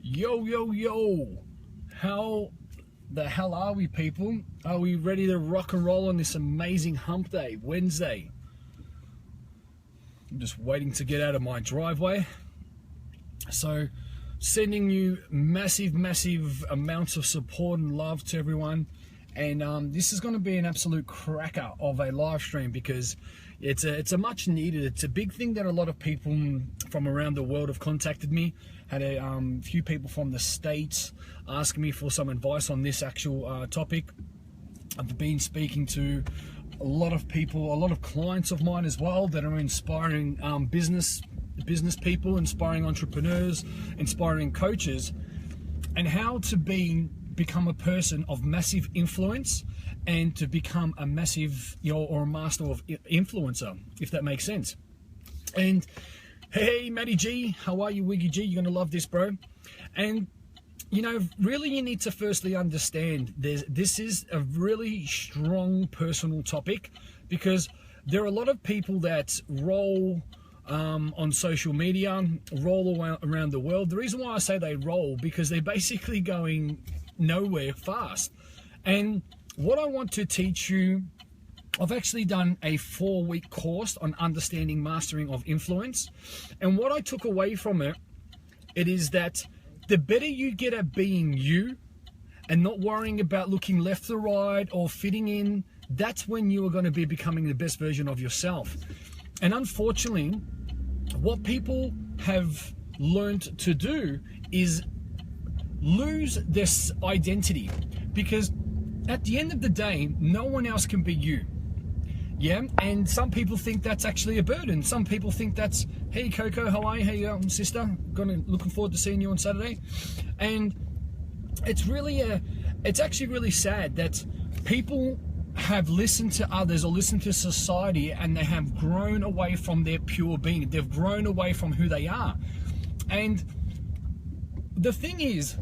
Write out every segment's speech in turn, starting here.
Yo, how the hell are we, people? Are we ready to rock and roll on this amazing hump day, Wednesday? I'm just waiting to get out of my driveway. So, sending you massive amounts of support and love to everyone. And this is going to be an absolute cracker of a live stream because it's a much needed, it's a big thing that a lot of people from around the world have contacted me. Had a few people from the States asking me for some advice on this actual topic. I've been speaking to a lot of people, a lot of clients of mine as well that are inspiring business people, inspiring entrepreneurs, inspiring coaches, and how to become a person of massive influence and to become a massive, or a master of influencer, if that makes sense. And hey, Matty G, how are you, Wiggy G? You're gonna love this, bro. And really, you need to firstly understand this is a really strong personal topic because there are a lot of people that roll on social media, roll around the world. The reason why I say they roll, because they're basically going nowhere fast. And what I want to teach you, I've actually done a 4-week course on understanding mastering of influence. And what I took away from it is that the better you get at being you and not worrying about looking left or right or fitting in, that's when you are going to be becoming the best version of yourself. And unfortunately, what people have learned to do is lose this identity, because at the end of the day, no one else can be you. Yeah, and some people think that's actually a burden. Some people think that's, hey Coco, how are you? Hey sister, looking forward to seeing you on Saturday. And it's actually really sad that people have listened to others or listened to society and they have grown away from their pure being. They've grown away from who they are. And the thing is,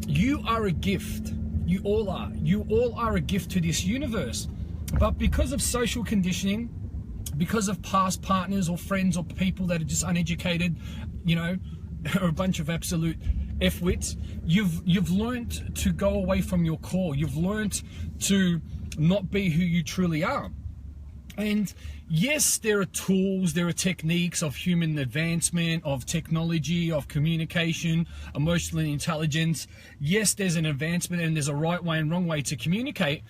you are a gift. You all are. You all are a gift to this universe. But because of social conditioning, because of past partners or friends or people that are just uneducated, are a bunch of absolute F-wits, you've learned to go away from your core. You've learned to not be who you truly are. And yes, there are tools, there are techniques of human advancement, of technology, of communication, emotional intelligence. Yes, there's an advancement and there's a right way and wrong way to communicate.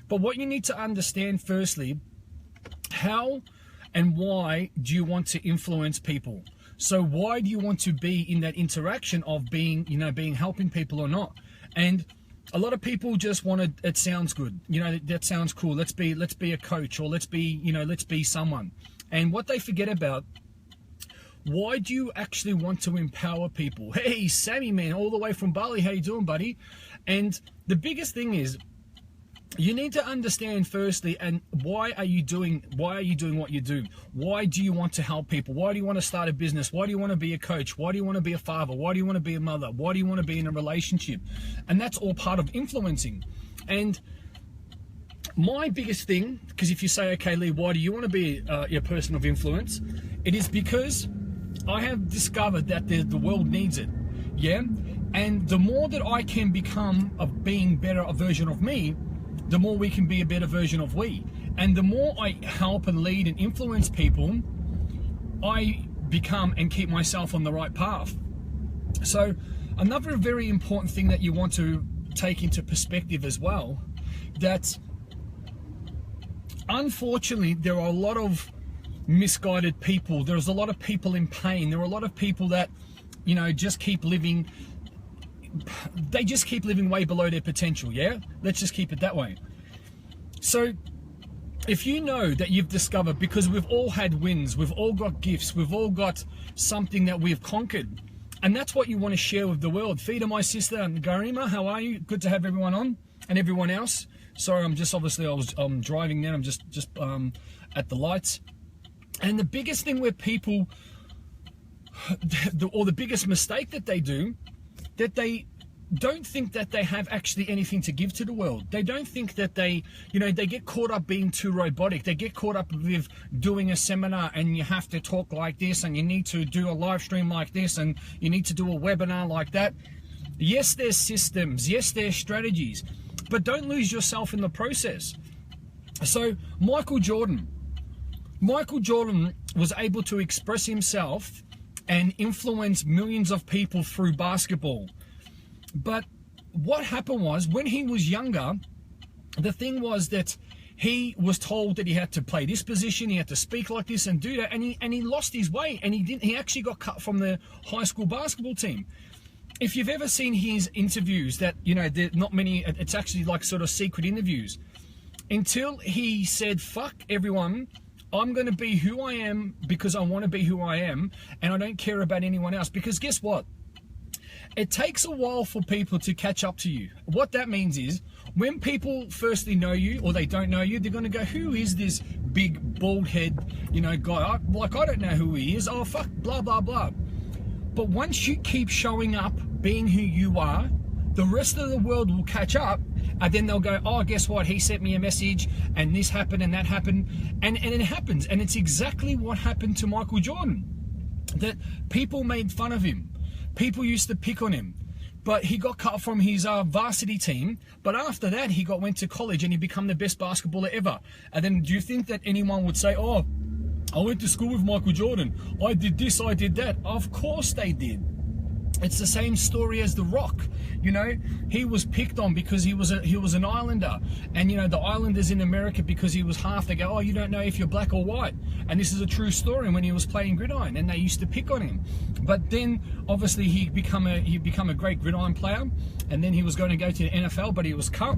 But what you need to understand firstly, how and why do you want to influence people? So why do you want to be in that interaction of being helping people or not? And a lot of people just want to, it sounds good. That sounds cool. Let's be a coach, or let's be someone. And what they forget about, why do you actually want to empower people? Hey, Sammy, man, all the way from Bali. How you doing, buddy? And the biggest thing is, you need to understand firstly, and why are you doing what you do? Why do you want to help people? Why do you want to start a business? Why do you want to be a coach? Why do you want to be a father? Why do you want to be a mother? Why do you want to be in a relationship? And that's all part of influencing. And my biggest thing, because if you say, okay, Lee, why do you want to be a person of influence? It is because I have discovered that the world needs it. Yeah. And the more that I can become of being better a version of me, the more we can be a better version of we. And the more I help and lead and influence people, I become and keep myself on the right path. So another very important thing that you want to take into perspective as well, that unfortunately there are a lot of misguided people. There's a lot of people in pain. There are a lot of people that, just keep living. They just keep living way below their potential, yeah? Let's just keep it that way. So, if you know that you've discovered, because we've all had wins, we've all got gifts, we've all got something that we've conquered, and that's what you want to share with the world. Fida, my sister, and Garima, how are you? Good to have everyone on, and everyone else. Sorry, I'm driving now, I'm just at the lights. And the biggest thing where people, or the biggest mistake that they do, that they don't think that they have actually anything to give to the world. They don't think that they get caught up being too robotic. They get caught up with doing a seminar and you have to talk like this and you need to do a live stream like this and you need to do a webinar like that. Yes, there's systems. Yes, there's strategies, but don't lose yourself in the process. So Michael Jordan was able to express himself and influence millions of people through basketball. But what happened was, when he was younger, the thing was that he was told that he had to play this position, he had to speak like this and do that, and he lost his way, and he actually got cut from the high school basketball team. If you've ever seen his interviews, that, they're not many, it's actually like sort of secret interviews, until he said, fuck everyone, I'm going to be who I am because I want to be who I am, and I don't care about anyone else. Because guess what? It takes a while for people to catch up to you. What that means is, when people firstly know you or they don't know you, they're going to go, who is this big bald head, guy? I don't know who he is. Oh, fuck, blah, blah, blah. But once you keep showing up, being who you are, the rest of the world will catch up, and then they'll go, oh, guess what? He sent me a message and this happened and that happened. And it happens. And it's exactly what happened to Michael Jordan. That people made fun of him. People used to pick on him, but he got cut from his varsity team. But after that, he went to college and he became the best basketballer ever. And then do you think that anyone would say, oh, I went to school with Michael Jordan, I did this, I did that? Of course they did. It's the same story as The Rock. He was picked on because he was an Islander, and the Islanders in America, because he was half, they go, oh, you don't know if you're black or white. And this is a true story, when he was playing gridiron, and they used to pick on him. But then obviously he become a great gridiron player, and then he was going to go to the NFL, but he was cut.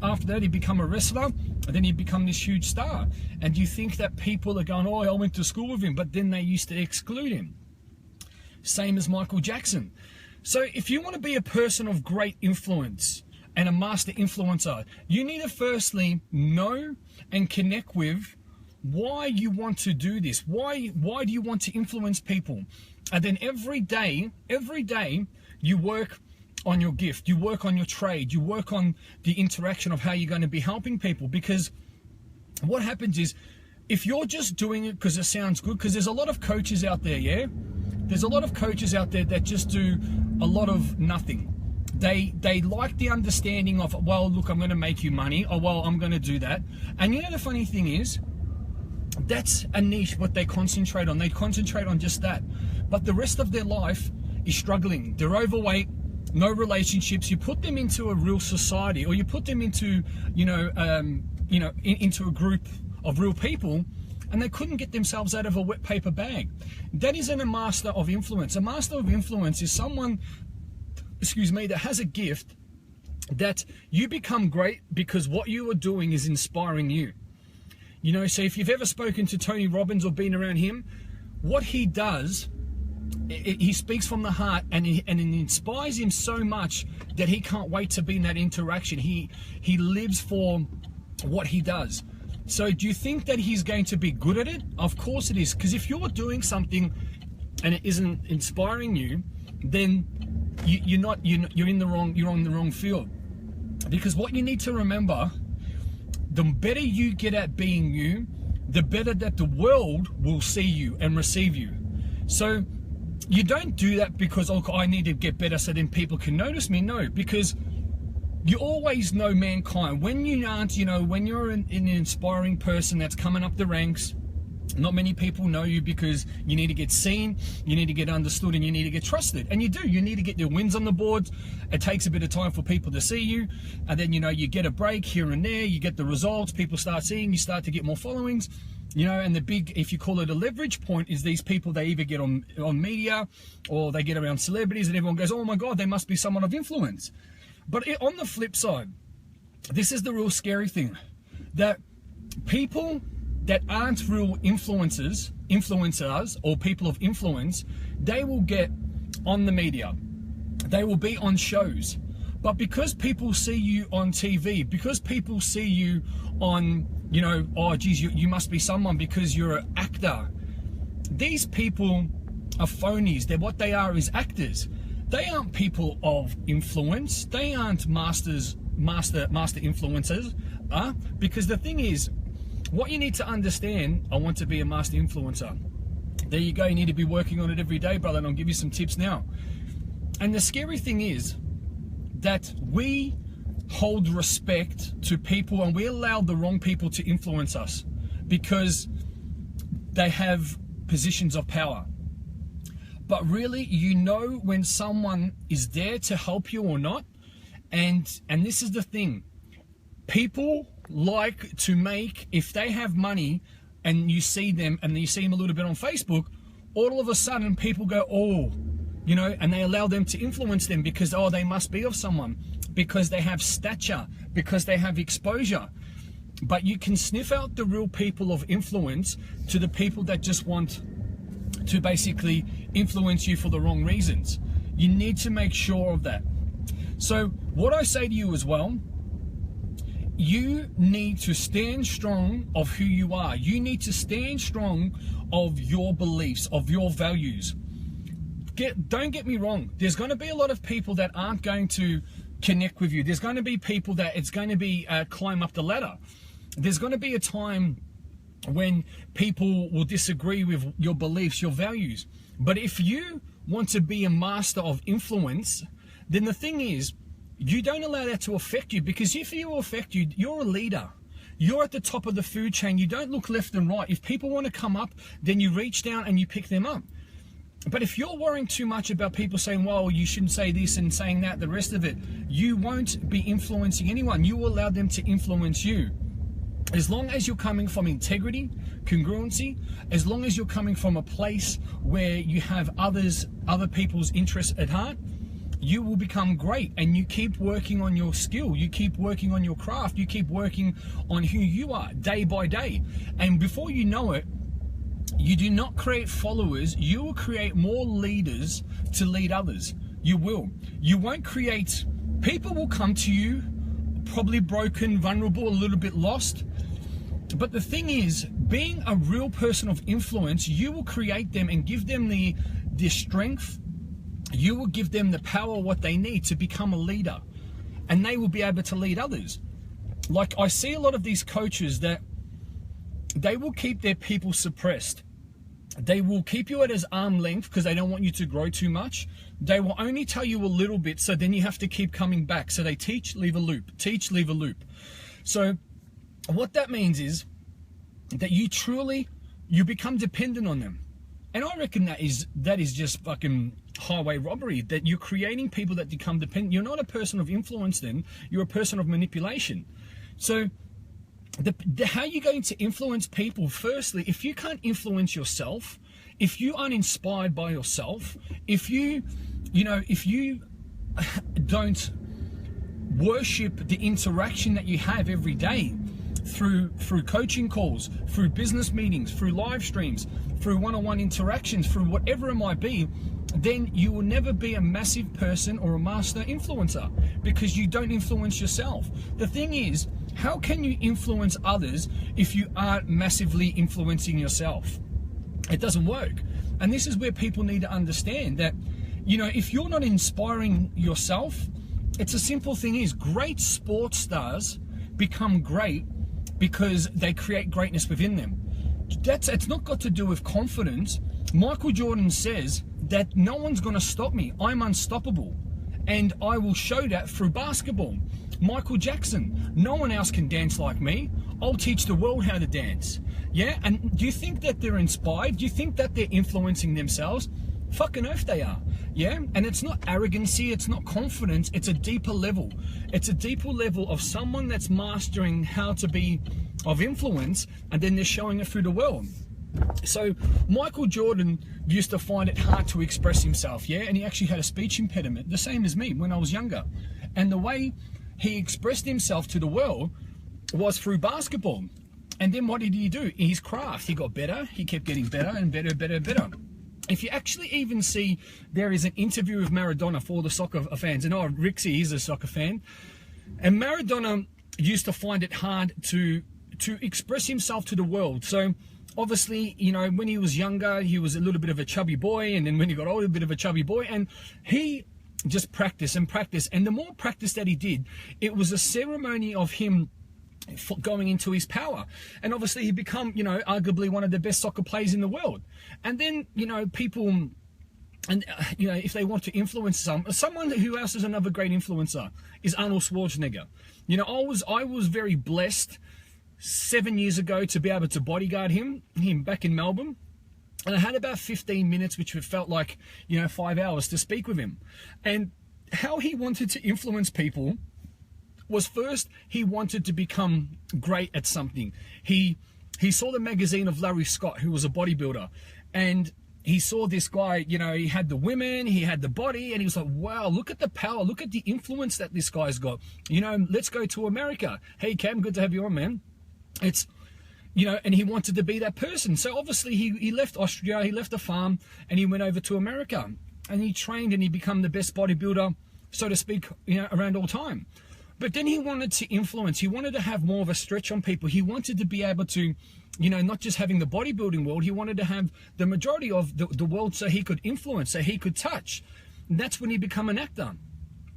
After that, he become a wrestler, and then he become this huge star. And you think that people are going, oh, I went to school with him, but then they used to exclude him. Same as Michael Jackson. So if you want to be a person of great influence and a master influencer, you need to firstly know and connect with why you want to do this. Why do you want to influence people? And then every day, you work on your gift, you work on your trade, you work on the interaction of how you're going to be helping people. Because what happens is, if you're just doing it because it sounds good, because there's a lot of coaches out there, yeah? There's a lot of coaches out there that just do a lot of nothing. They like the understanding of, well, look, I'm going to make you money, or well, I'm going to do that. And the funny thing is, that's a niche what they concentrate on. They concentrate on just that. But the rest of their life is struggling. They're overweight, no relationships. You put them into a real society, or you put them into, into a group of real people, and they couldn't get themselves out of a wet paper bag. That isn't a master of influence. A master of influence is someone, that has a gift that you become great because what you are doing is inspiring you. So if you've ever spoken to Tony Robbins or been around him, what he does, he speaks from the heart, and it inspires him so much that he can't wait to be in that interaction. He lives for what he does. So do you think that he's going to be good at it? Of course it is. Because if you're doing something and it isn't inspiring you, then you're on the wrong field. Because what you need to remember, the better you get at being you, the better that the world will see you and receive you. So you don't do that because, oh, I need to get better so then people can notice me. No, because you always know mankind. When you aren't, when you're an inspiring person that's coming up the ranks, not many people know you because you need to get seen, you need to get understood, and you need to get trusted. And you do. You need to get your wins on the board. It takes a bit of time for people to see you. And then, you get a break here and there. You get the results. People start seeing you, start to get more followings. And the big, if you call it a leverage point, is these people, they either get on media or they get around celebrities and everyone goes, oh my God, they must be someone of influence. But on the flip side, this is the real scary thing, that people that aren't real influencers or people of influence, they will get on the media, they will be on shows. But because people see you on TV, because people see you on, oh geez, you must be someone because you're an actor. These people are phonies. What they are is actors. They aren't people of influence. They aren't master influencers. Because the thing is, what you need to understand, I want to be a master influencer. There you go. You need to be working on it every day, brother. And I'll give you some tips now. And the scary thing is that we hold respect to people and we allow the wrong people to influence us because they have positions of power. But really, you know when someone is there to help you or not. And this is the thing. People like to make, if they have money and you see them and you see them a little bit on Facebook, all of a sudden people go, oh, you know, and they allow them to influence them because, oh, they must be of someone, because they have stature, because they have exposure. But you can sniff out the real people of influence to the people that just want to basically influence you for the wrong reasons. You need to make sure of that. So what I say to you as well, you need to stand strong of who you are. You need to stand strong of your beliefs, of your values. Don't get me wrong. There's going to be a lot of people that aren't going to connect with you. There's going to be people that it's going to be climb up the ladder. There's going to be a time when people will disagree with your beliefs, your values. But if you want to be a master of influence, then the thing is, you don't allow that to affect you, because if it will affect you, you're a leader. You're at the top of the food chain. You don't look left and right. If people want to come up, then you reach down and you pick them up. But if you're worrying too much about people saying, well, you shouldn't say this and saying that, the rest of it, you won't be influencing anyone. You will allow them to influence you. As long as you're coming from integrity, congruency, as long as you're coming from a place where you have other people's interests at heart, you will become great. And you keep working on your skill, you keep working on your craft, you keep working on who you are day by day. And before you know it, you do not create followers, you will create more leaders to lead others. You will. You won't create, people will come to you probably broken, vulnerable, a little bit lost. But the thing is, being a real person of influence, you will create them and give them the strength. You will give them the power, what they need to become a leader, and they will be able to lead others. Like, I see a lot of these coaches that they will keep their people suppressed. They will keep you at his arm length because they don't want you to grow too much. They will only tell you a little bit, so then you have to keep coming back. So they teach, leave a loop, teach, leave a loop. So what that means is that you become dependent on them. And I reckon that is just fucking highway robbery, that you're creating people that become dependent. You're not a person of influence then, you're a person of manipulation. So how are you going to influence people? Firstly, if you can't influence yourself, if you aren't inspired by yourself, if you don't worship the interaction that you have every day through coaching calls, through business meetings, through live streams, through one-on-one interactions, through whatever it might be, then you will never be a massive person or a master influencer, because you don't influence yourself. The thing is, how can you influence others if you aren't massively influencing yourself? It doesn't work. And this is where people need to understand that, if you're not inspiring yourself, it's a simple thing is, great sports stars become great because they create greatness within them. It's not got to do with confidence. Michael Jordan says that no one's going to stop me. I'm unstoppable. And I will show that through basketball. Michael Jackson, no one else can dance like me. I'll teach the world how to dance. Yeah, and do you think that they're inspired? Do you think that they're influencing themselves? Fucking oath they are. Yeah, and it's not arrogancy, it's not confidence, it's a deeper level. It's a deeper level of someone that's mastering how to be of influence, and then they're showing it through the world. So Michael Jordan used to find it hard to express himself, yeah, and he actually had a speech impediment, the same as me when I was younger. And the way he expressed himself to the world was through basketball. And then what did he do? His craft, he got better, he kept getting better and better, better, better. If you actually even see, there is an interview with Maradona for the soccer fans, and Rixie is a soccer fan, and Maradona used to find it hard to express himself to the world. So obviously, when he was younger, he was a little bit of a chubby boy, and then when he got older, a bit of a chubby boy, and he just practice and practice. And the more practice that he did, it was a ceremony of him going into his power. And obviously he become, arguably one of the best soccer players in the world. And then, people, and if they want to influence someone who else is another great influencer is Arnold Schwarzenegger. I was very blessed 7 years ago to be able to bodyguard him back in Melbourne. And I had about 15 minutes, which felt like, 5 hours to speak with him. And how he wanted to influence people was, first, he wanted to become great at something. He saw the magazine of Larry Scott, who was a bodybuilder. And he saw this guy, he had the women, he had the body, and he was like, wow, look at the power, look at the influence that this guy's got. Let's go to America. Hey, Cam, good to have you on, man. It's... and he wanted to be that person. So obviously he left Austria, he left the farm, and he went over to America. And he trained and he became the best bodybuilder, so to speak, around all time. But then he wanted to influence. He wanted to have more of a stretch on people. He wanted to be able to, not just having the bodybuilding world, he wanted to have the majority of the world so he could influence, so he could touch. And that's when he became an actor.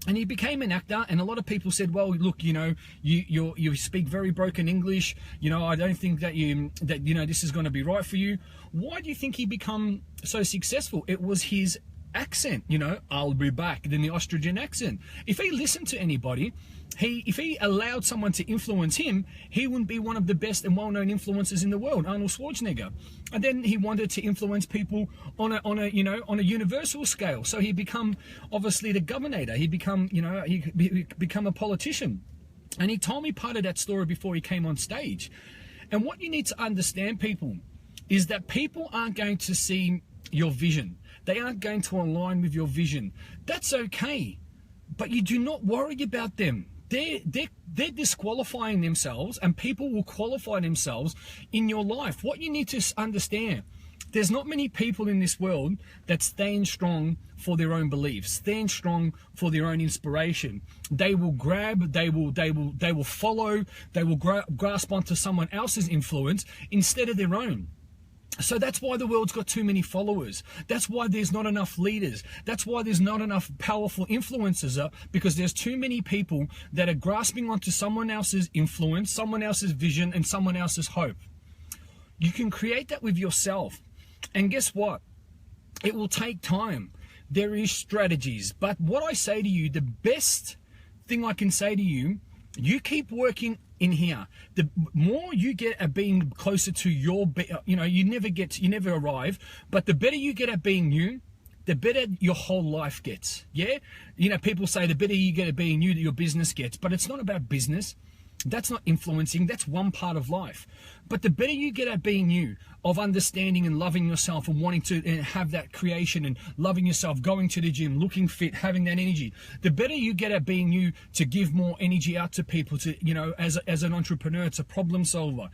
And he became an actor, and a lot of people said, well, look, you speak very broken English. I don't think that this is going to be right for you. Why do you think he become so successful? It was his accent, I'll be back, then the Austrian accent. If he listened to anybody, if he allowed someone to influence him, he wouldn't be one of the best and well-known influencers in the world, Arnold Schwarzenegger. And then he wanted to influence people on a universal scale. So he become obviously the governor. He become a politician. And he told me part of that story before he came on stage. And what you need to understand, people, is that people aren't going to see your vision. They aren't going to align with your vision. That's okay, but you do not worry about them. They're disqualifying themselves, and people will qualify themselves in your life. What you need to understand, there's not many people in this world that stand strong for their own beliefs, stand strong for their own inspiration. They will grab, they will follow, they will grasp onto someone else's influence instead of their own. So that's why the world's got too many followers. That's why there's not enough leaders. That's why there's not enough powerful influencers, because there's too many people that are grasping onto someone else's influence, someone else's vision, and someone else's hope. You can create that with yourself. And guess what? It will take time. There is strategies. But what I say to you, the best thing I can say to you, you keep working in here. The more you get at being closer to your, you never arrive, but the better you get at being you, the better your whole life gets. Yeah? People say the better you get at being you, your business gets, but it's not about business. That's not influencing. That's one part of life. But the better you get at being you, of understanding and loving yourself and wanting to have that creation and loving yourself, going to the gym, looking fit, having that energy, the better you get at being you to give more energy out to people, to, as an entrepreneur, it's a problem solver,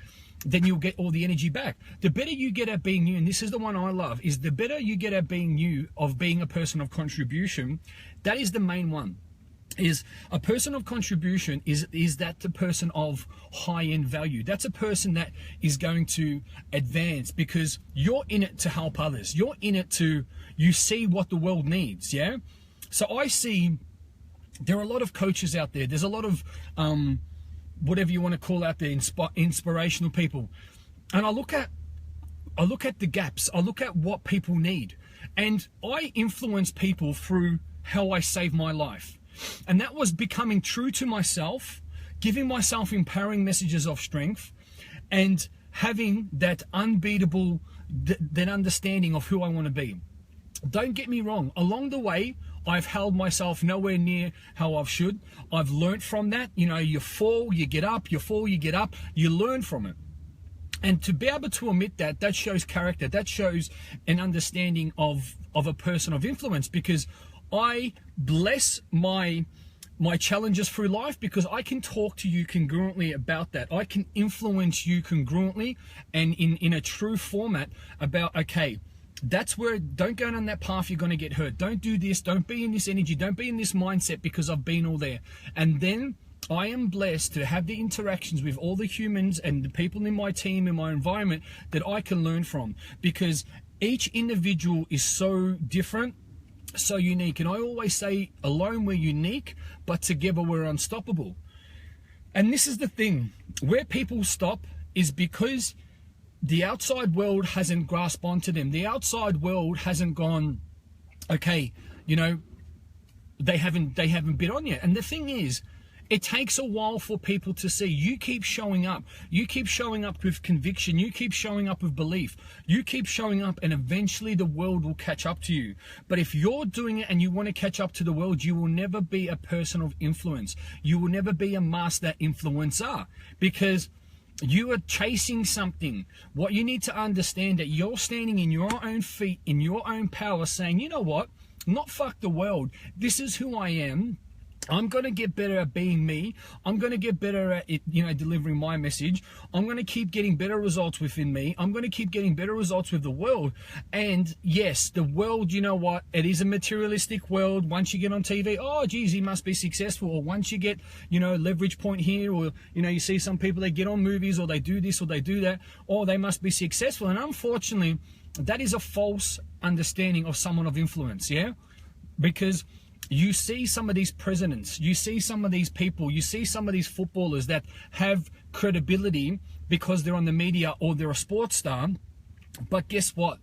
then you'll get all the energy back. The better you get at being you, and this is the one I love, is the better you get at being you, of being a person of contribution. That is the main one. Is a person of contribution, is that the person of high-end value. That's a person that is going to advance because you're in it to help others. You're in it to, you see what the world needs, yeah? So I see there are a lot of coaches out there. There's a lot of, whatever you want to call out there, inspirational people. And I look at the gaps. I look at what people need. And I influence people through how I save my life. And that was becoming true to myself, giving myself empowering messages of strength, and having that unbeatable, that understanding of who I want to be. Don't get me wrong. Along the way, I've held myself nowhere near how I should. I've learned from that. You fall, you get up, you fall, you get up, you learn from it. And to be able to admit that, that shows character. That shows an understanding of a person of influence, because I bless my challenges through life, because I can talk to you congruently about that. I can influence you congruently and in a true format about, okay, that's where, don't go down that path, you're going to get hurt. Don't do this, don't be in this energy, don't be in this mindset, because I've been all there. And then I am blessed to have the interactions with all the humans and the people in my team, in my environment, that I can learn from, because each individual is so different, so unique. And I always say, alone we're unique, but together we're unstoppable. And this is the thing, where people stop is because the outside world hasn't grasped onto them. The outside world hasn't gone, okay, you know, they haven't bid on yet. And the thing is, it takes a while for people to see. You keep showing up. You keep showing up with conviction. You keep showing up with belief. You keep showing up, and eventually the world will catch up to you. But if you're doing it and you want to catch up to the world, you will never be a person of influence. You will never be a master influencer, because you are chasing something. What you need to understand, that you're standing in your own feet, in your own power, saying, you know what? Not fuck the world. This is who I am. I'm going to get better at being me. I'm going to get better at it, you know, delivering my message. I'm going to keep getting better results within me. I'm going to keep getting better results with the world. And yes, the world, you know what? It is a materialistic world. Once you get on TV, oh, geez, he must be successful. Or once you get, you know, leverage point here, or, you know, you see some people, they get on movies, or they do this, or they do that, or they must be successful. And unfortunately, that is a false understanding of someone of influence, yeah? Because you see some of these presidents, you see some of these people, you see some of these footballers that have credibility because they're on the media or they're a sports star. But guess what?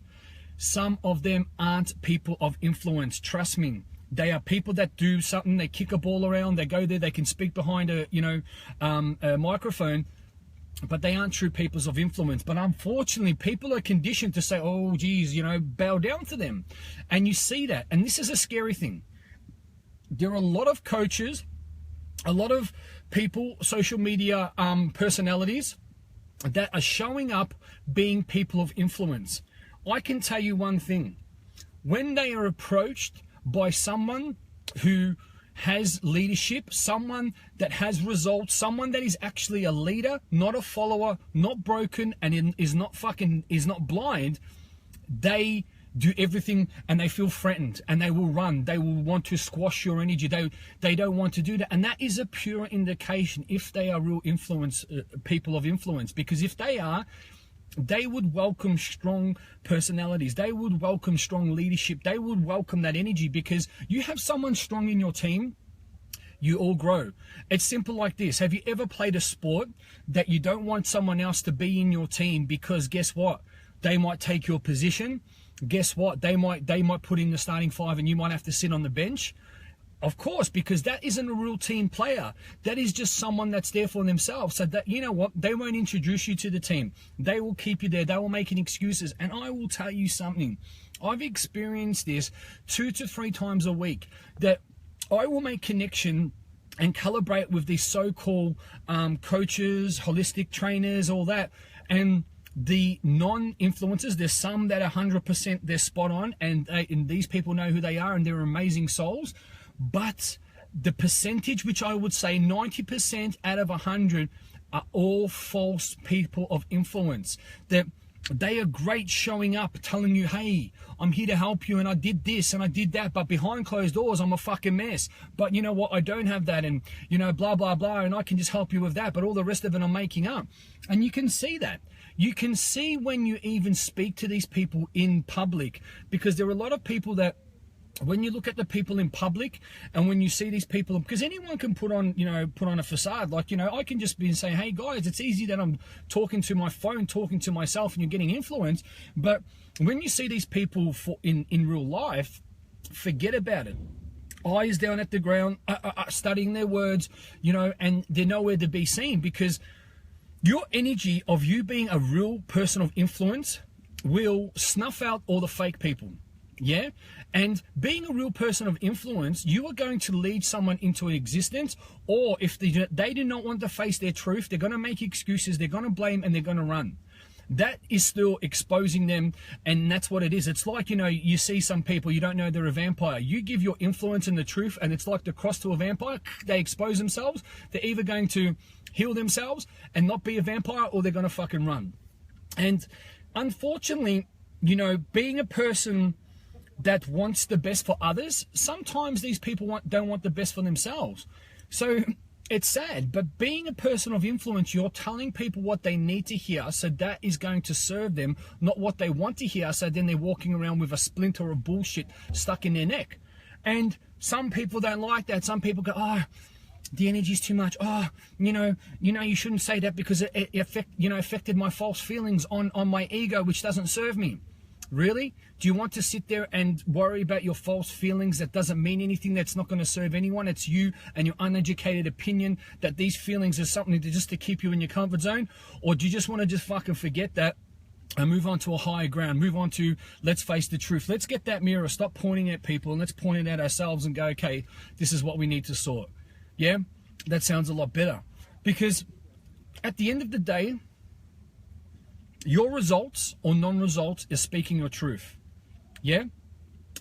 Some of them aren't people of influence. Trust me. They are people that do something, they kick a ball around, they go there, they can speak behind a, you know, a microphone, but they aren't true peoples of influence. But unfortunately, people are conditioned to say, oh, geez, you know, bow down to them. And you see that. And this is a scary thing. There are a lot of coaches, a lot of people, social media personalities that are showing up being people of influence. I can tell you one thing. When they are approached by someone who has leadership, someone that has results, someone that is actually a leader, not a follower, not broken, and is not blind, they do everything and they feel threatened and they will run. They will want to squash your energy. They don't want to do that. And that is a pure indication if they are real influence, people of influence. Because if they are, they would welcome strong personalities. They would welcome strong leadership. They would welcome that energy, because you have someone strong in your team, you all grow. It's simple like this. Have you ever played a sport that you don't want someone else to be in your team because guess what? They might take your position. Guess what? They might put in the starting five and you might have to sit on the bench. Of course, because that isn't a real team player. That is just someone that's there for themselves. So that, you know what? They won't introduce you to the team. They will keep you there. They will make excuses. And I will tell you something. I've experienced this 2 to 3 times a week, that I will make connection and calibrate with these so-called coaches, holistic trainers, all that. And the non-influencers, there's some that are 100% they're spot on, and these people know who they are and they're amazing souls. But the percentage, which I would say 90% out of 100, are all false people of influence. That they are great showing up, telling you, hey, I'm here to help you, and I did this and I did that, but behind closed doors, I'm a fucking mess. But you know what? I don't have that, and you know, blah, blah, blah, and I can just help you with that, but all the rest of it I'm making up. And you can see that. You can see when you even speak to these people in public, because there are a lot of people that, when you look at the people in public and when you see these people, because anyone can put on a facade. Like, you know, I can just be saying, hey guys, it's easy that I'm talking to my phone, talking to myself, and you're getting influence. But when you see these people in real life, forget about it. Eyes down at the ground, studying their words, you know, and they're nowhere to be seen, because your energy of you being a real person of influence will snuff out all the fake people. Yeah. And being a real person of influence, you are going to lead someone into existence, or if they do not want to face their truth, they're going to make excuses, they're going to blame, and they're going to run. That is still exposing them, and that's what it is. It's like, you know, you see some people, you don't know they're a vampire. You give your influence and the truth, and it's like the cross to a vampire. They expose themselves. They're either going to heal themselves and not be a vampire, or they're going to fucking run. And unfortunately, you know, being a person that wants the best for others, sometimes these people don't want the best for themselves. So it's sad, but being a person of influence, you're telling people what they need to hear, so that is going to serve them, not what they want to hear, so then they're walking around with a splinter of bullshit stuck in their neck. And some people don't like that. Some people go, oh, the energy's too much. Oh, you shouldn't say that because it affected my false feelings on my ego, which doesn't serve me. Really? Do you want to sit there and worry about your false feelings that doesn't mean anything, that's not going to serve anyone? It's you and your uneducated opinion that these feelings are something just to keep you in your comfort zone? Or do you just want to just fucking forget that and move on to a higher ground? Move on to, let's face the truth. Let's get that mirror, stop pointing at people, and let's point it at ourselves and go, okay, this is what we need to sort. Yeah? That sounds a lot better. Because at the end of the day, your results or non-results is speaking your truth. Yeah?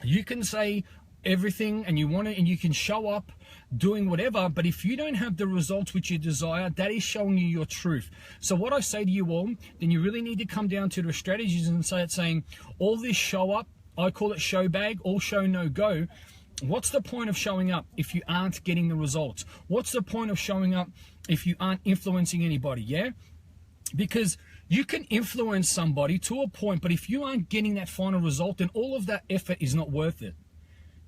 You can say everything and you want it, and you can show up doing whatever, but if you don't have the results which you desire, that is showing you your truth. So what I say to you all, then you really need to come down to the strategies and start saying, all this show up, I call it show bag, all show no go. What's the point of showing up if you aren't getting the results? What's the point of showing up if you aren't influencing anybody? Yeah? Because you can influence somebody to a point, but if you aren't getting that final result, then all of that effort is not worth it.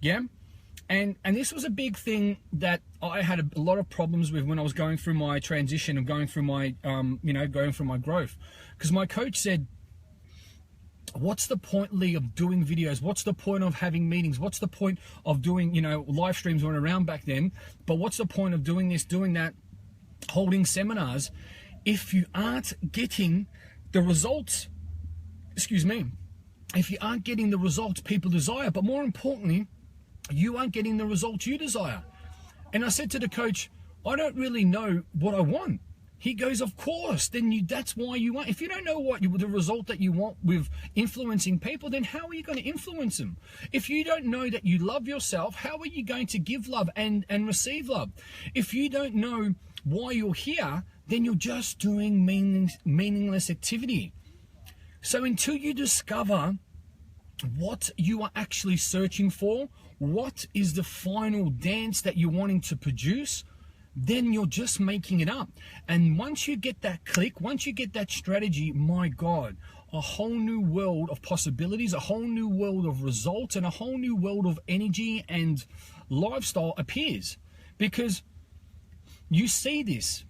Yeah? And this was a big thing that I had a lot of problems with when I was going through my transition and going through my, going through my growth. Because my coach said, what's the point, Lee, of doing videos? What's the point of having meetings? What's the point of doing, live streams weren't around back then, but what's the point of doing this, doing that, holding seminars, if you aren't getting the results, if you aren't getting the results people desire, but more importantly, you aren't getting the results you desire. And I said to the coach, I don't really know what I want. He goes, of course, then that's why you want. If you don't know the result that you want with influencing people, then how are you going to influence them? If you don't know that you love yourself, how are you going to give love and receive love? If you don't know why you're here, then you're just doing meaningless activity. So until you discover what you are actually searching for, what is the final dance that you're wanting to produce, then you're just making it up. And once you get that click, once you get that strategy, my God, a whole new world of possibilities, a whole new world of results, and a whole new world of energy and lifestyle appears. Because you see this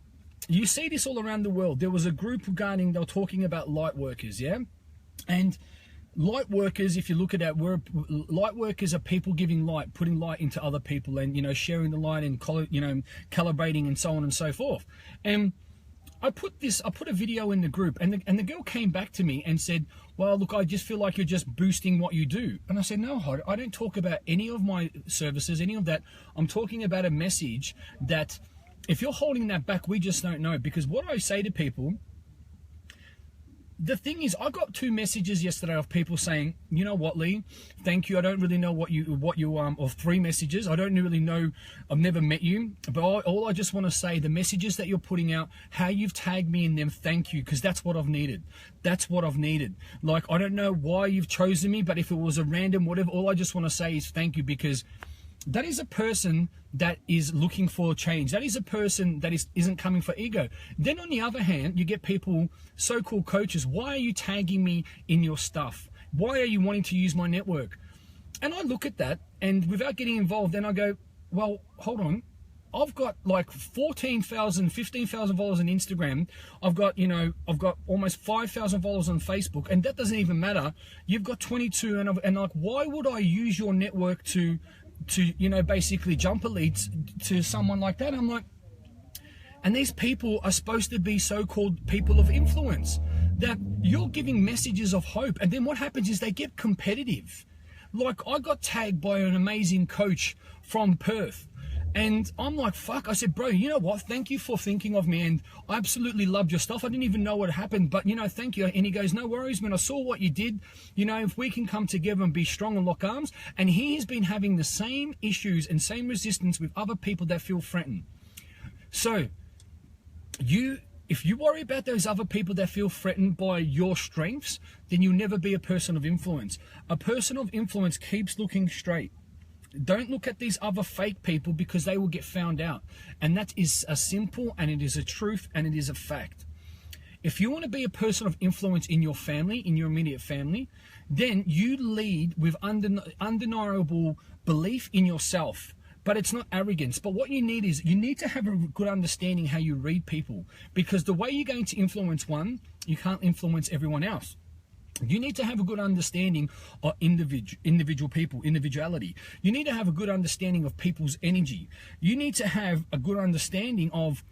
all around the world. There was a group they were talking about light workers, yeah? And light workers, if you look at that, light workers are people giving light, putting light into other people, and sharing the light and calibrating and so on and so forth. And I put a video in the group, and the girl came back to me and said, well, look, I just feel like you're just boosting what you do. And I said, no, I don't talk about any of my services, any of that. I'm talking about a message that if you're holding that back, we just don't know. Because what I say to people, the thing is, I got 2 messages yesterday of people saying, you know what, Lee, thank you. I don't really know or 3 messages. I don't really know. I've never met you, but all I just want to say, the messages that you're putting out, how you've tagged me in them, thank you, because that's what I've needed. That's what I've needed. Like, I don't know why you've chosen me, but if it was a random whatever, all I just want to say is thank you, because that is a person that is looking for change. That is a person that isn't coming for ego. Then on the other hand, you get people, so-called coaches, why are you tagging me in your stuff? Why are you wanting to use my network? And I look at that, and without getting involved, then I go, well, hold on. I've got like 14,000, 15,000 followers on Instagram. I've got almost 5,000 followers on Facebook, and that doesn't even matter. You've got 22, and like, why would I use your network to basically jump elites to someone like that? I'm like, and these people are supposed to be so-called people of influence, that you're giving messages of hope, and then what happens is they get competitive. Like, I got tagged by an amazing coach from Perth, and I'm like, fuck. I said, bro, you know what? Thank you for thinking of me, and I absolutely loved your stuff. I didn't even know what happened, but thank you. And he goes, no worries, man. I saw what you did. If we can come together and be strong and lock arms. And he has been having the same issues and same resistance with other people that feel threatened. So if you worry about those other people that feel threatened by your strengths, then you'll never be a person of influence. A person of influence keeps looking straight. Don't look at these other fake people, because they will get found out. And that is a simple, and it is a truth, and it is a fact. If you want to be a person of influence in your family, in your immediate family, then you lead with undeniable belief in yourself. But it's not arrogance. But what you need is, you need to have a good understanding how you read people. Because the way you're going to influence one, you can't influence everyone else. You need to have a good understanding of individual people, individuality. You need to have a good understanding of people's energy. You need to have a good understanding of,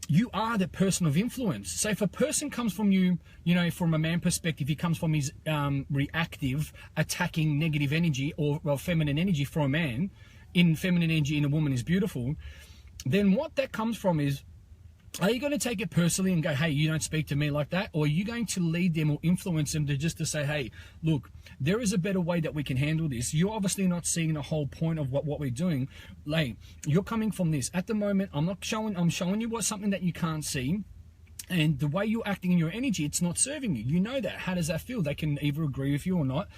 you are the person of influence. So if a person comes from you, you know, from a man perspective, he comes from his reactive, attacking negative energy, or well, feminine energy for a man, in feminine energy in a woman is beautiful, then what that comes from is, are you going to take it personally and go, hey, you don't speak to me like that? Or are you going to lead them or influence them to just to say, hey, look, there is a better way that we can handle this. You're obviously not seeing the whole point of what we're doing. Like, you're coming from this. At the moment, I'm showing you what's something that you can't see. And the way you're acting in your energy, it's not serving you. You know that. How does that feel? They can either agree with you or not.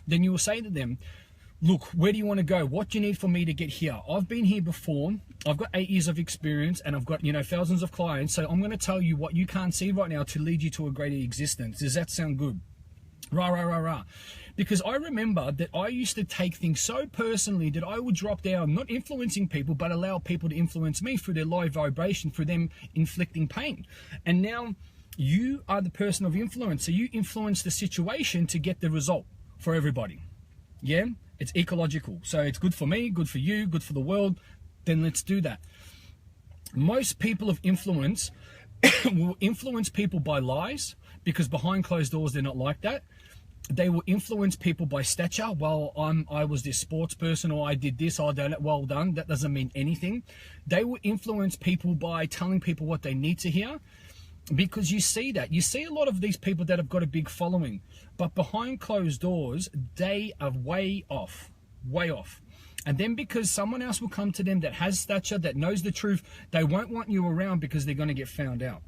Then you will say to them, look, where do you want to go? What do you need for me to get here? I've been here before. I've got 8 years of experience, and I've got, you know, thousands of clients. So I'm going to tell you what you can't see right now to lead you to a greater existence. Does that sound good? Rah, rah, rah, rah. Because I remember that I used to take things so personally that I would drop down, not influencing people, but allow people to influence me through their low vibration, through them inflicting pain. And now you are the person of influence. So you influence the situation to get the result for everybody. Yeah? It's ecological. So it's good for me, good for you, good for the world. Then let's do that. Most people of influence will influence people by lies, because behind closed doors, they're not like that. They will influence people by stature. Well, I was this sports person, or I did this, I done it, well done. That doesn't mean anything. They will influence people by telling people what they need to hear. Because you see that. You see a lot of these people that have got a big following, but behind closed doors, they are way off. Way off. And then because someone else will come to them that has stature, that knows the truth, they won't want you around because they're going to get found out.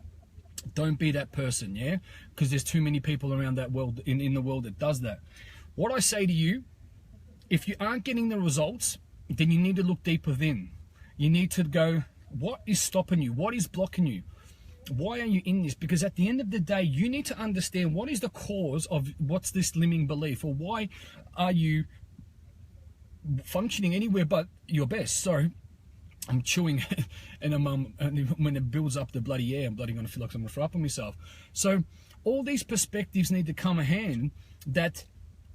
Don't be that person, yeah? Because there's too many people around that world, in the world, that does that. What I say to you, if you aren't getting the results, then you need to look deep within. You need to go, what is stopping you? What is blocking you? Why are you in this? Because at the end of the day, you need to understand what is the cause of what's this limiting belief, or why are you functioning anywhere but your best. So I'm chewing and when it builds up the bloody air, I'm bloody going to feel like I'm going to throw up on myself. So all these perspectives need to come a hand, that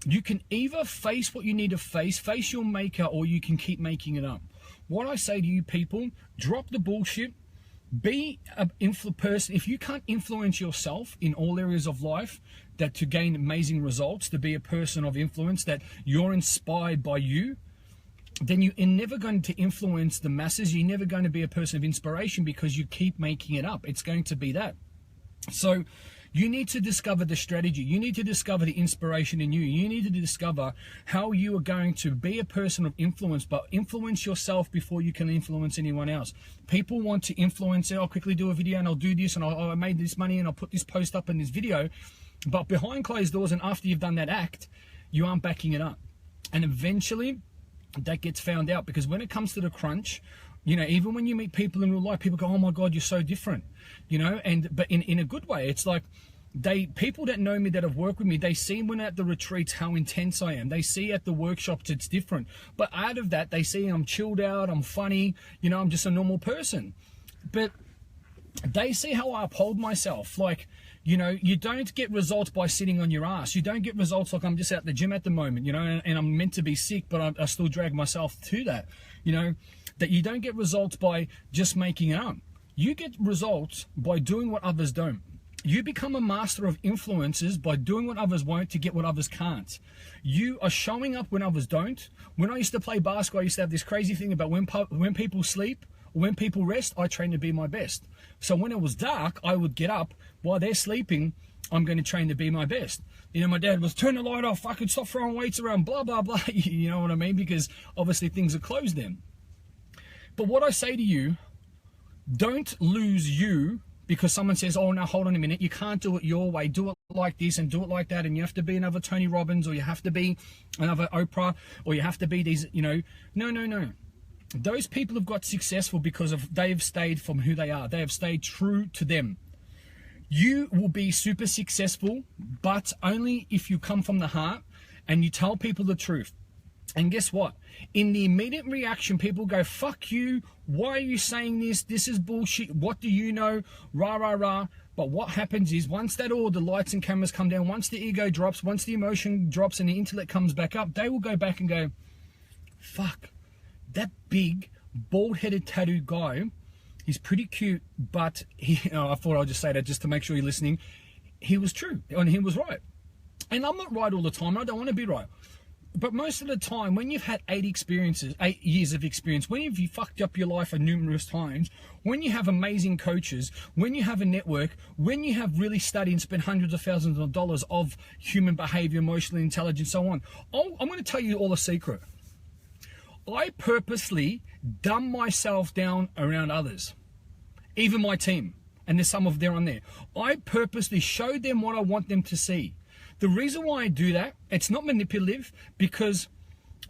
you can either face what you need to face your maker, or you can keep making it up. What I say to you people, drop the bullshit. Be an person. If you can't influence yourself in all areas of life, that to gain amazing results, to be a person of influence, that you're inspired by you, then you're never going to influence the masses. You're never going to be a person of inspiration, because you keep making it up. It's going to be that. So you need to discover the strategy. You need to discover the inspiration in you. You need to discover how you are going to be a person of influence, but influence yourself before you can influence anyone else. People want to influence it. I'll quickly do a video and I'll do this, and I made this money and I'll put this post up in this video. But behind closed doors, and after you've done that act, you aren't backing it up. And eventually that gets found out, because when it comes to the crunch, you know, even when you meet people in real life, people go, oh my God, you're so different, you know, but in a good way. It's like, people that know me, that have worked with me, they see when at the retreats how intense I am. They see at the workshops it's different. But out of that, they see I'm chilled out, I'm funny, you know, I'm just a normal person. But they see how I uphold myself. Like, you know, you don't get results by sitting on your ass. You don't get results like I'm just at the gym at the moment, you know, and I'm meant to be sick, but I still drag myself to that, you know, that you don't get results by just making it up. You get results by doing what others don't. You become a master of influences by doing what others won't to get what others can't. You are showing up when others don't. When I used to play basketball, I used to have this crazy thing about when people sleep, or when people rest, I train to be my best. So when it was dark, I would get up. While they're sleeping, I'm going to train to be my best. You know, my dad was, turn the light off, fucking stop throwing weights around, blah, blah, blah. You know what I mean? Because obviously things are closed then. But what I say to you, don't lose you because someone says, oh, now hold on a minute, you can't do it your way, do it like this and do it like that, and you have to be another Tony Robbins, or you have to be another Oprah, or you have to be these, you know. No. Those people have got successful because they've stayed from who they are. They have stayed true to them. You will be super successful, but only if you come from the heart and you tell people the truth. And guess what? In the immediate reaction, people go, fuck you. Why are you saying this? This is bullshit. What do you know? Rah, rah, rah. But what happens is once that all the lights and cameras come down, once the ego drops, once the emotion drops and the intellect comes back up, they will go back and go, fuck, that big, bald-headed tattooed guy, he's pretty cute, but I thought I'd just say that just to make sure you're listening. He was true and he was right. And I'm not right all the time. I don't want to be right. But most of the time, when you've had 8 years of experience, when you've fucked up your life numerous times, when you have amazing coaches, when you have a network, when you have really studied and spent hundreds of thousands of dollars of human behavior, emotional intelligence, so on, I'm going to tell you all a secret. I purposely dumb myself down around others, even my team, and there's some of them on there. I purposely show them what I want them to see. The reason why I do that, it's not manipulative, because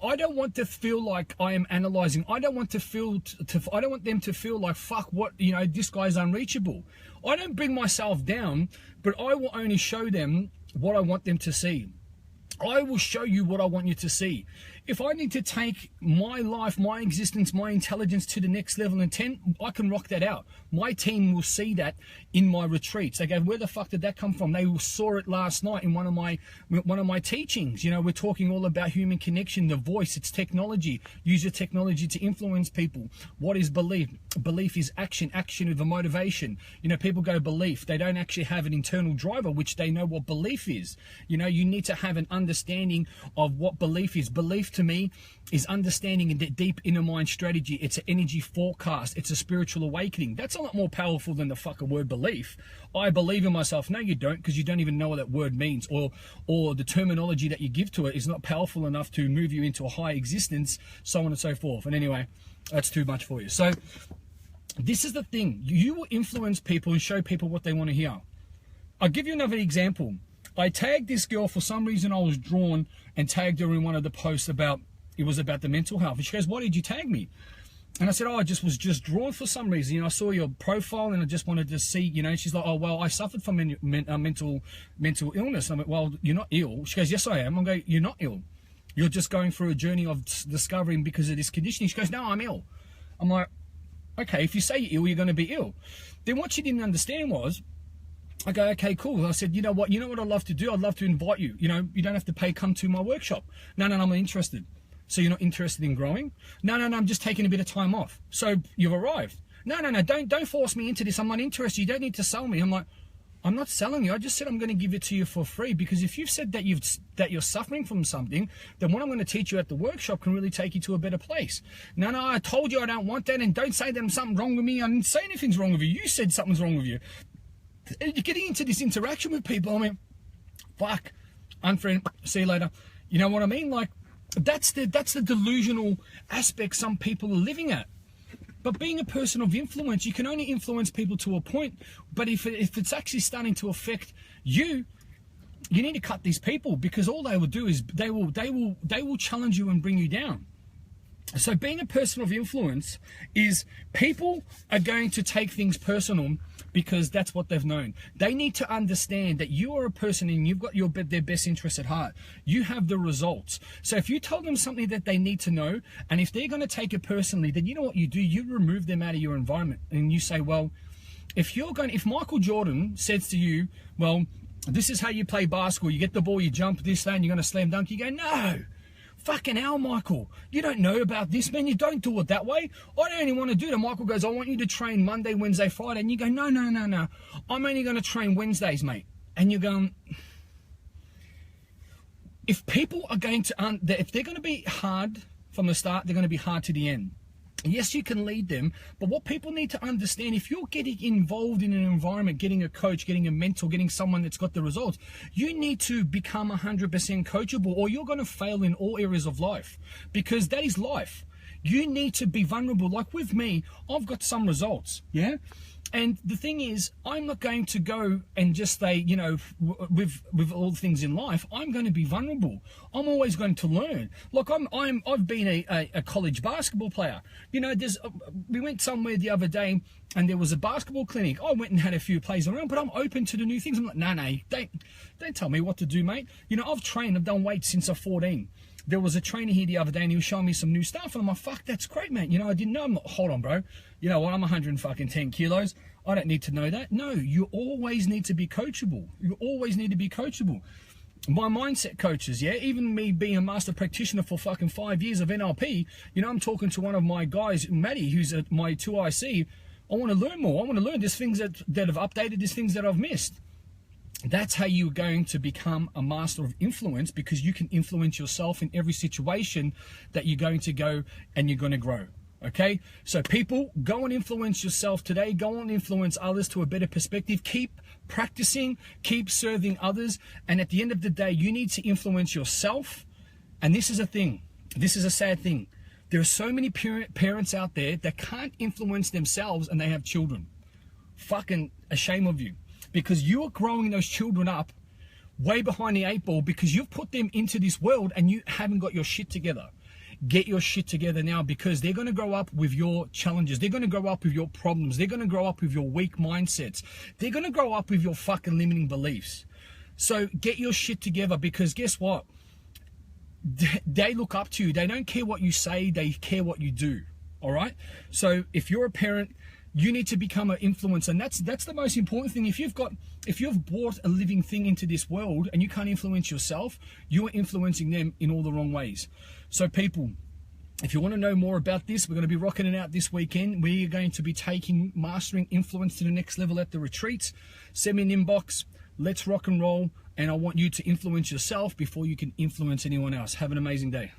I don't want to feel like I am analyzing. I don't want I don't want them to feel like, fuck, what, this guy's unreachable. I don't bring myself down, but I will only show them what I want them to see. I will show you what I want you to see. If I need to take my life, my existence, my intelligence to the next level and 10, I can rock that out. My team will see that in my retreats. They go, where the fuck did that come from? They saw it last night in one of my teachings. We're talking all about human connection, the voice, it's technology. Use your technology to influence people. What is belief? Belief is action. Action with a motivation. People go belief. They don't actually have an internal driver, which they know what belief is. You need to have an understanding of what belief is. Belief to me is understanding the deep inner mind strategy. It's an energy forecast. It's a spiritual awakening. That's a lot more powerful than the fucking word belief. I believe in myself. No, you don't, because you don't even know what that word means, or the terminology that you give to it is not powerful enough to move you into a high existence, so on and so forth. And anyway, that's too much for you. So this is the thing. You will influence people and show people what they want to hear. I'll give you another example. I tagged this girl. For some reason I was drawn and tagged her in one of the posts about the mental health. And she goes, why did you tag me? And I said, I was just drawn for some reason. I saw your profile and I just wanted to see, she's like, oh, well, I suffered from mental illness. I'm like, well, you're not ill. She goes, yes, I am. I'm going, you're not ill. You're just going through a journey of discovering because of this conditioning. She goes, no, I'm ill. I'm like, okay, if you say you're ill, you're going to be ill. Then what she didn't understand was, I go, okay, cool. I said, you know what I'd love to do? I'd love to invite you. You don't have to pay, come to my workshop. No, I'm not interested. So you're not interested in growing? No, I'm just taking a bit of time off. So you've arrived. No, don't force me into this. I'm not interested. You don't need to sell me. I'm like, I'm not selling you. I just said I'm going to give it to you for free, because if you've said that you're suffering from something, then what I'm going to teach you at the workshop can really take you to a better place. No, I told you I don't want that, and don't say there's something wrong with me. I didn't say anything's wrong with you. You said something's wrong with you. You're getting into this interaction with people. I mean, fuck, unfriend, see you later. You know what I mean? Like, that's the delusional aspect some people are living at. But being a person of influence, you can only influence people to a point. But if it's actually starting to affect you, you need to cut these people, because all they will do is they will challenge you and bring you down. So being a person of influence is people are going to take things personal, because that's what they've known. They need to understand that you are a person and you've got their best interest at heart. You have the results. So if you tell them something that they need to know, and if they're going to take it personally, then you know what you do? You remove them out of your environment, and you say, well, if Michael Jordan says to you, well, this is how you play basketball. You get the ball, you jump this, that, and you're going to slam dunk. You go, no. Fucking hell, Michael, you don't know about this, man. You don't do it that way. I don't only want to do that. Michael goes, I want you to train Monday, Wednesday, Friday. And you go, no. I'm only going to train Wednesdays, mate. And you're going, if people are going to, if they're going to be hard from the start, they're going to be hard to the end. Yes, you can lead them, but what people need to understand, if you're getting involved in an environment, getting a coach, getting a mentor, getting someone that's got the results, you need to become 100% coachable, or you're going to fail in all areas of life, because that is life. You need to be vulnerable. Like with me, I've got some results, yeah? And the thing is, I'm not going to go and just say, you know, with all things in life, I'm going to be vulnerable. I'm always going to learn. Like I've been a college basketball player. You know, we went somewhere the other day and there was a basketball clinic. I went and had a few plays around, but I'm open to the new things. I'm like, no, don't tell me what to do, mate. You know, I've done weights since I'm 14. There was a trainer here the other day and he was showing me some new stuff and I'm like, fuck, that's great, man. You know, I didn't know. I'm like, hold on, bro. You know what? I'm 110 kilos. I don't need to know that. No, you always need to be coachable. You always need to be coachable. My mindset coaches, yeah, even me being a master practitioner for fucking 5 years of NLP, you know, I'm talking to one of my guys, Matty, who's at my 2IC. I want to learn more. I want to learn. There's things that have updated, there's things that I've missed. That's how you're going to become a master of influence, because you can influence yourself in every situation that you're going to go and you're going to grow. Okay, so people, go and influence yourself today. Go and influence others to a better perspective. Keep practicing, keep serving others. And at the end of the day, you need to influence yourself. And this is a thing. This is a sad thing. There are so many parents out there that can't influence themselves and they have children. Fucking a shame of you. Because you are growing those children up way behind the 8 ball because you've put them into this world and you haven't got your shit together. Get your shit together now, because they're going to grow up with your challenges. They're going to grow up with your problems. They're going to grow up with your weak mindsets. They're going to grow up with your fucking limiting beliefs. So get your shit together, because guess what? They look up to you. They don't care what you say. They care what you do. All right? So if you're a parent, you need to become an influencer, and that's the most important thing. If you've brought a living thing into this world and you can't influence yourself, you are influencing them in all the wrong ways. So people, if you want to know more about this, we're going to be rocking it out this weekend. We are going to be taking mastering influence to the next level at the retreats. Send me an inbox. Let's rock and roll. And I want you to influence yourself before you can influence anyone else. Have an amazing day.